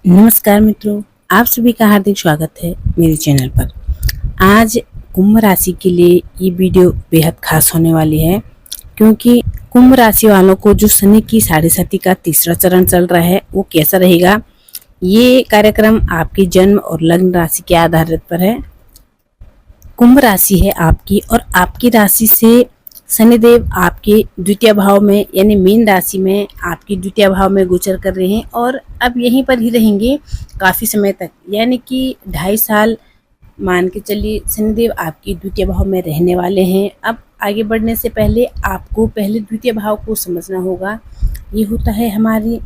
नमस्कार मित्रों, आप सभी का हार्दिक स्वागत है मेरे चैनल पर। आज कुंभ राशि के लिए ये वीडियो बेहद खास होने वाली है, क्योंकि कुंभ राशि वालों को जो शनि की साढ़े साती का तीसरा चरण चल रहा है वो कैसा रहेगा। ये कार्यक्रम आपकी जन्म और लग्न राशि के आधारित पर है। कुंभ राशि है आपकी और आपकी राशि से शनिदेव आपके द्वितीय भाव में यानी मीन राशि में आपकी द्वितीय भाव में गोचर कर रहे हैं और अब यहीं पर ही रहेंगे काफ़ी समय तक, यानी कि 2.5 साल मान के चलिए शनिदेव आपकी द्वितीय भाव में रहने वाले हैं। अब आगे बढ़ने से पहले आपको पहले द्वितीय भाव को समझना होगा। ये होता है हमारी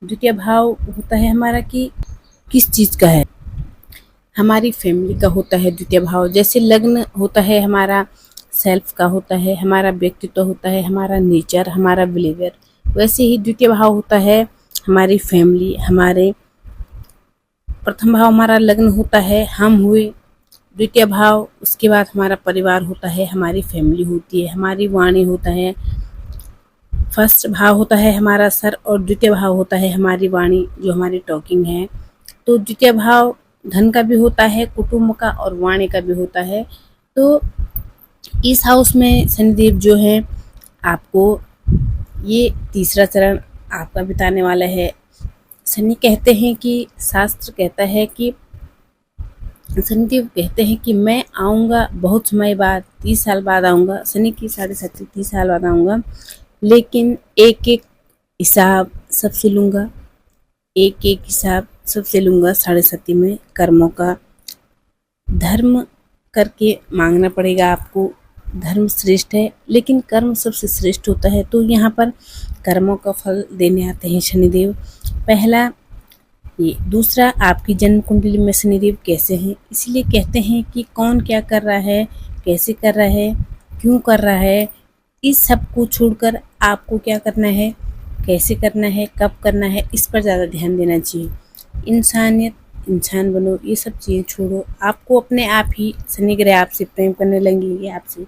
द्वितीय भाव होता है हमारा कि किस चीज़ का है, हमारी फैमिली का होता है द्वितीय भाव। जैसे लग्न होता है हमारा सेल्फ का होता है, हमारा व्यक्तित्व होता है, हमारा नेचर, हमारा बिहेवियर, वैसे ही द्वितीय भाव होता है हमारी फैमिली। हमारे प्रथम भाव हमारा लग्न होता है, हम हुए द्वितीय भाव, उसके बाद हमारा परिवार होता है, हमारी फैमिली होती है, हमारी वाणी होता है। फर्स्ट भाव होता है हमारा सर और द्वितीय भाव होता है हमारी वाणी, जो हमारी टॉकिंग है। तो द्वितीय भाव धन का भी होता है, कुटुंब का और वाणी का भी होता है। तो इस हाउस में शनिदेव जो है आपको ये तीसरा चरण आपका बिताने वाला है। शनि कहते हैं कि शास्त्र कहता है कि शनिदेव कहते हैं कि मैं आऊँगा बहुत समय बाद, 30 साल बाद आऊँगा, शनि की साढ़े साती 30 साल बाद आऊँगा, लेकिन एक एक हिसाब सबसे लूँगा, एक एक हिसाब सबसे लूँगा। साढ़े साती में कर्मों का धर्म करके मांगना पड़ेगा आपको। धर्म श्रेष्ठ है लेकिन कर्म सबसे श्रेष्ठ होता है। तो यहाँ पर कर्मों का फल देने आते हैं शनिदेव। पहला ये। दूसरा, आपकी जन्म कुंडली में शनिदेव कैसे हैं, इसलिए कहते हैं कि कौन क्या कर रहा है, कैसे कर रहा है, क्यों कर रहा है, इस सब को छोड़कर आपको क्या करना है, कैसे करना है, कब करना है, इस पर ज़्यादा ध्यान देना चाहिए। इंसानियत, इंसान बनो, ये सब चीज़ें छोड़ो। आपको अपने आप ही शनि ग्रह आपसे प्रेम करने लगेंगे आपसे,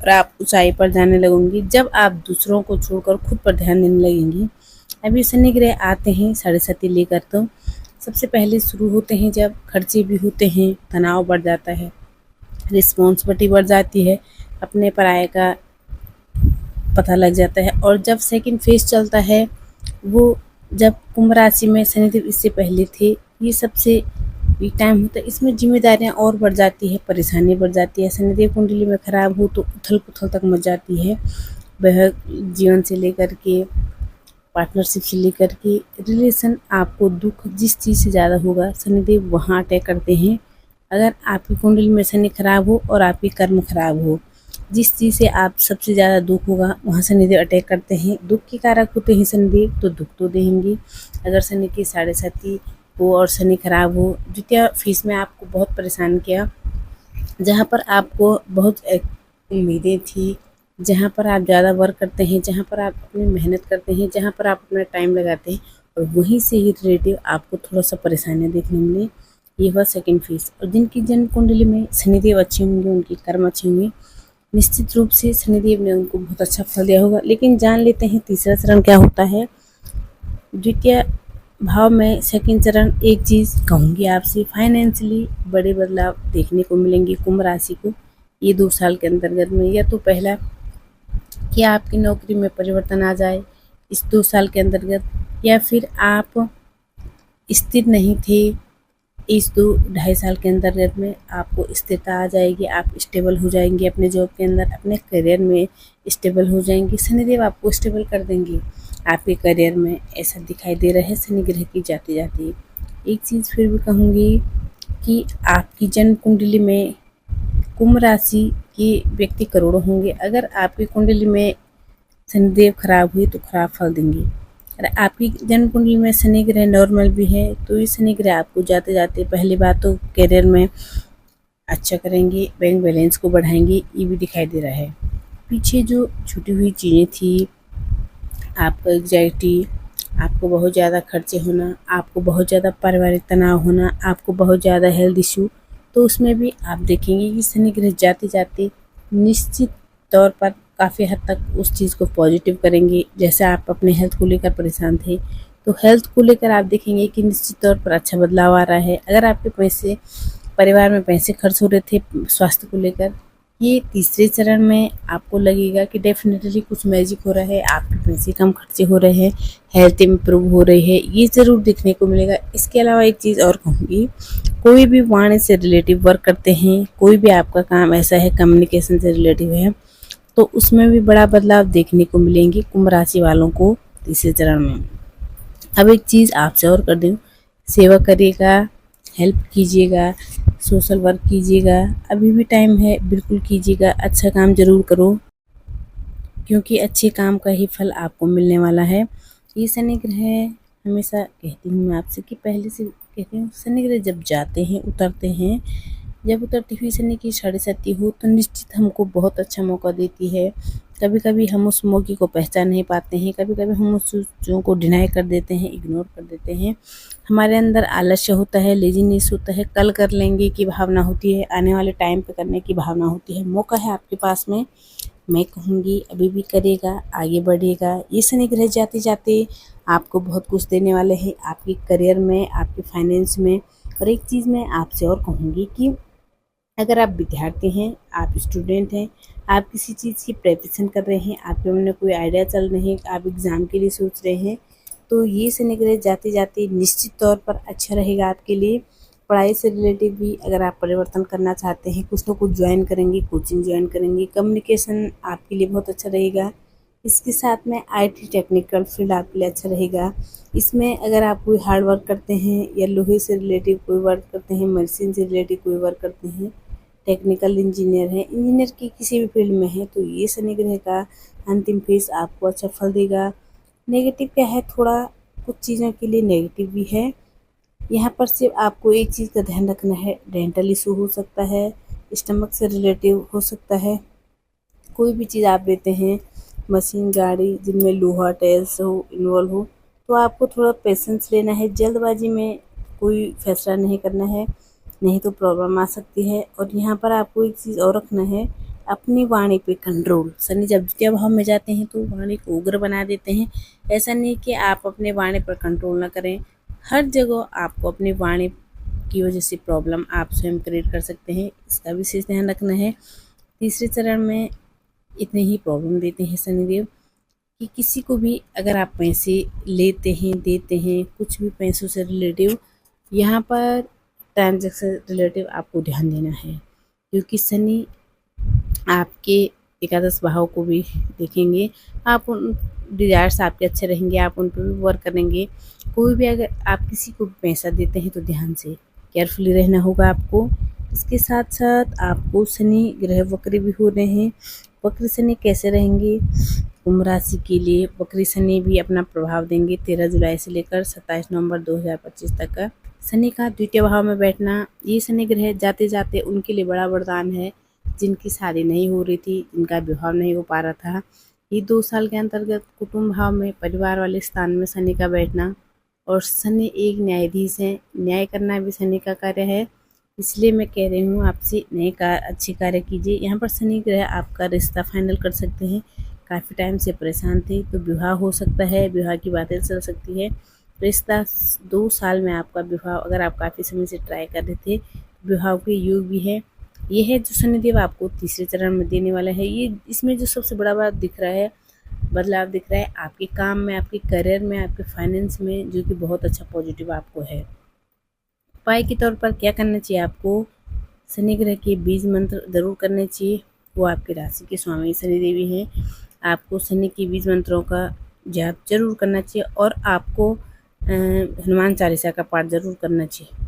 और आप ऊंचाई पर जाने लगेंगी जब आप दूसरों को छोड़कर खुद पर ध्यान देने लगेंगी। अभी शनि ग्रह आते हैं साढ़े साती लेकर, तो सबसे पहले शुरू होते हैं जब खर्चे भी होते हैं, तनाव बढ़ जाता है, रिस्पॉन्सिबिलिटी बढ़ जाती है, अपने पराये का पता लग जाता है। और जब सेकंड फेज चलता है वो जब कुंभ राशि में शनिदेव इससे पहले थे, ये सबसे वीक टाइम होता है, इसमें जिम्मेदारियां और बढ़ जाती है, परेशानी बढ़ जाती है। शनिदेव कुंडली में खराब हो तो उथल पुथल तक मच जाती है, वह जीवन से लेकर के पार्टनरशिप से लेकर के रिलेशन। आपको दुख जिस चीज़ से ज़्यादा होगा शनिदेव वहाँ अटैक करते हैं। अगर आपकी कुंडली में शनि खराब हो और आपकी कर्म खराब हो, जिस चीज़ से आप सबसे ज़्यादा दुख होगा वहाँ शनिदेव अटैक करते हैं। दुख के कारक होते हैं शनिदेव, तो दुख तो देंगे। अगर शनि की साढ़े साती हो और शनि खराब हो, द्वितीय फेज में आपको बहुत परेशान किया, जहाँ पर आपको बहुत उम्मीदें थी, जहाँ पर आप ज़्यादा वर्क करते हैं, जहाँ पर आप अपनी मेहनत करते हैं, जहाँ पर आप अपना टाइम लगाते हैं, और वहीं से ही रिलेटिव आपको थोड़ा सा परेशानियाँ देखने मिले, ये हुआ सेकेंड फेज। और जिनकी जन्म कुंडली में शनिदेव अच्छे होंगे, उनके कर्म अच्छे होंगे, निश्चित रूप से शनिदेव ने उनको बहुत अच्छा फल दिया होगा। लेकिन जान लेते हैं तीसरा चरण क्या होता है। द्वितीय भाव में सेकंड चरण, एक चीज़ कहूँगी आपसे, फाइनेंशियली बड़े बदलाव देखने को मिलेंगे कुंभ राशि को ये 2 साल के अंतर्गत में। या तो पहला कि आपकी नौकरी में परिवर्तन आ जाए इस 2 साल के अंतर्गत, या फिर आप स्थिर नहीं थे, इस 2-2.5 साल के अंतर्गत में आपको स्थिरता आ जाएगी, आप स्टेबल हो जाएंगे अपने जॉब के अंदर, अपने करियर में स्टेबल हो जाएंगे। शनिदेव आपको स्टेबल कर देंगे आपके करियर में, ऐसा दिखाई दे रहा है शनि ग्रह की जाते जाते। एक चीज़ फिर भी कहूँगी कि आपकी जन्म कुंडली में कुंभ राशि के व्यक्ति करोड़ों होंगे। अगर आपकी कुंडली में शनिदेव खराब हुए तो खराब फल देंगे। अगर आपकी जन्म कुंडली में शनि ग्रह नॉर्मल भी है तो ये शनि ग्रह आपको जाते जाते पहली बात तो करियर में अच्छा करेंगे, बैंक बैलेंस को बढ़ाएंगे, ये भी दिखाई दे रहा है। पीछे जो छूटी हुई चीज़ें थी, आपका एग्जाइटी, आपको बहुत ज़्यादा खर्चे होना, आपको बहुत ज़्यादा पारिवारिक तनाव होना, आपको बहुत ज़्यादा हेल्थ इशू, तो उसमें भी आप देखेंगे कि शनि ग्रह जाते जाते निश्चित तौर पर काफ़ी हद तक उस चीज़ को पॉजिटिव करेंगे। जैसे आप अपने हेल्थ को लेकर परेशान थे तो हेल्थ को लेकर आप देखेंगे कि निश्चित तौर पर अच्छा बदलाव आ रहा है। अगर आपके पैसे परिवार में पैसे खर्च हो रहे थे स्वास्थ्य को लेकर, ये तीसरे चरण में आपको लगेगा कि डेफिनेटली कुछ मैजिक हो रहा है, आपके पैसे कम खर्चे हो रहे हैं, हेल्थ इम्प्रूव हो रही है, ये ज़रूर देखने को मिलेगा। इसके अलावा एक चीज़ और कहूँगी, कोई भी वाणी से रिलेटिव वर्क करते हैं, कोई भी आपका काम ऐसा है कम्युनिकेशन से रिलेटिव है, तो उसमें भी बड़ा बदलाव देखने को मिलेंगे कुंभ राशि वालों को तीसरे चरण में। अब एक चीज़ आपसे और कर दूँ, सेवा करिएगा, हेल्प कीजिएगा, सोशल वर्क कीजिएगा, अभी भी टाइम है, बिल्कुल कीजिएगा, अच्छा काम ज़रूर करो, क्योंकि अच्छे काम का ही फल आपको मिलने वाला है। ये शनि ग्रह, हमेशा कहती हूँ मैं आपसे कि पहले से कहती हूँ, शनि ग्रह जब जाते हैं उतरते हैं, जब उतरती हुई शनि की 6.5 हो तो निश्चित हमको बहुत अच्छा मौका देती है। कभी कभी हम उस मौके को पहचान नहीं पाते हैं, कभी कभी हम उस चीज़ों को डिनाई कर देते हैं, इग्नोर कर देते हैं। हमारे अंदर आलस्य होता है, लेजीनेस होता है, कल कर लेंगे की भावना होती है, आने वाले टाइम पे करने की भावना होती है। मौका है आपके पास में, मैं कहूँगी अभी भी करेगा, आगे बढ़ेगा। ये शनि ग्रह जाते जाते आपको बहुत कुछ देने वाले हैं, आपके करियर में, आपके फाइनेंस में। और एक चीज़ मैं आपसे और कहूँगी कि अगर आप विद्यार्थी हैं, आप स्टूडेंट हैं, आप किसी चीज़ की प्रिपरेशन कर रहे हैं, आपके मन में कोई आइडिया चल रहे हैं, आप एग्ज़ाम के लिए सोच रहे हैं, तो ये शनि ग्रह जाते जाते निश्चित तौर पर अच्छा रहेगा आपके लिए। पढ़ाई से रिलेटिव भी अगर आप परिवर्तन करना चाहते हैं, कुछ ना कुछ ज्वाइन करेंगे, कोचिंग ज्वाइन करेंगे, कम्युनिकेशन आपके लिए बहुत अच्छा रहेगा। इसके साथ में IT टेक्निकल फील्ड आपके लिए अच्छा रहेगा। इसमें अगर आप कोई हार्ड वर्क करते हैं या लोहे से रिलेटिव कोई वर्क करते हैं, मशीन से रिलेटिव कोई वर्क करते हैं, टेक्निकल इंजीनियर हैं, इंजीनियर की किसी भी फील्ड में है, तो ये शनि ग्रह का अंतिम फेज आपको अच्छा फल देगा। नेगेटिव क्या है, थोड़ा कुछ चीज़ों के लिए नेगेटिव भी है। यहाँ पर सिर्फ आपको एक चीज़ का ध्यान रखना है, डेंटल इशू हो सकता है, स्टमक से रिलेटिव हो सकता है। कोई भी चीज़ आप लेते हैं, मशीन, गाड़ी जिनमें लोहा टाइल्स हो, इन्वॉल्व हो, तो आपको थोड़ा पेशेंस लेना है, जल्दबाजी में कोई फैसला नहीं करना है, नहीं तो प्रॉब्लम आ सकती है। और यहाँ पर आपको एक चीज़ और रखना है, अपनी वाणी पे कंट्रोल। शनि जब द्वितीय भाव में जाते हैं तो वाणी को उग्र बना देते हैं। ऐसा नहीं कि आप अपने वाणी पर कंट्रोल ना करें, हर जगह आपको अपनी वाणी की वजह से प्रॉब्लम आप स्वयं क्रिएट कर सकते हैं, इसका विशेष ध्यान रखना है। तीसरे चरण में इतने ही प्रॉब्लम देते हैं शनिदेव कि किसी को भी अगर आप पैसे लेते हैं, देते हैं, कुछ भी पैसों से रिलेटिव, यहाँ पर ट्रांजैक्शन रिलेटिव आपको ध्यान देना है, क्योंकि शनि आपके एकादश भाव को भी देखेंगे। आप उन डिजायर्स आपके अच्छे रहेंगे, आप उन पर भी वर्क करेंगे। कोई भी अगर आप किसी को पैसा देते हैं तो ध्यान से केयरफुली रहना होगा आपको। इसके साथ साथ आपको शनि ग्रह वक्री भी हो रहे हैं। वक्र शनि कैसे रहेंगे कुंभ राशि के लिए, वक्री शनि भी अपना प्रभाव देंगे 13 जुलाई से लेकर 27 नवंबर 2025 तक का। शनि का द्वितीय भाव में बैठना, ये शनि ग्रह जाते जाते उनके लिए बड़ा वरदान है जिनकी शादी नहीं हो रही थी, जिनका विवाह नहीं हो पा रहा था। ये 2 साल के अंतर्गत कुटुंब भाव में परिवार वाले स्थान में शनि का बैठना, और शनि एक न्यायाधीश है, न्याय करना भी शनि का कार्य है। इसलिए मैं कह रही हूँ आपसे नए अच्छे कार्य कीजिए। यहाँ पर शनि ग्रह आपका रिश्ता फाइनल कर सकते हैं। काफ़ी टाइम से परेशान थे तो विवाह हो सकता है, विवाह की बातें चल सकती है। रिश्ता 2 साल में आपका विवाह, अगर आप काफ़ी समय से ट्राई कर रहे थे, विवाह के योग भी है। ये है जो शनिदेव आपको तीसरे चरण में देने वाला है। ये इसमें जो सबसे बड़ा बात दिख रहा है, बदलाव दिख रहा है आपके काम में, आपके करियर में, आपके फाइनेंस में, जो कि बहुत अच्छा पॉजिटिव आपको है। उपाय के तौर पर क्या करना चाहिए आपको, शनि ग्रह के बीज मंत्र जरूर करने चाहिए। वो आपकी राशि के स्वामी शनि देवी हैं। आपको शनि के बीज मंत्रों का जाप जरूर करना चाहिए, और आपको हनुमान चालीसा का पाठ जरूर करना चाहिए।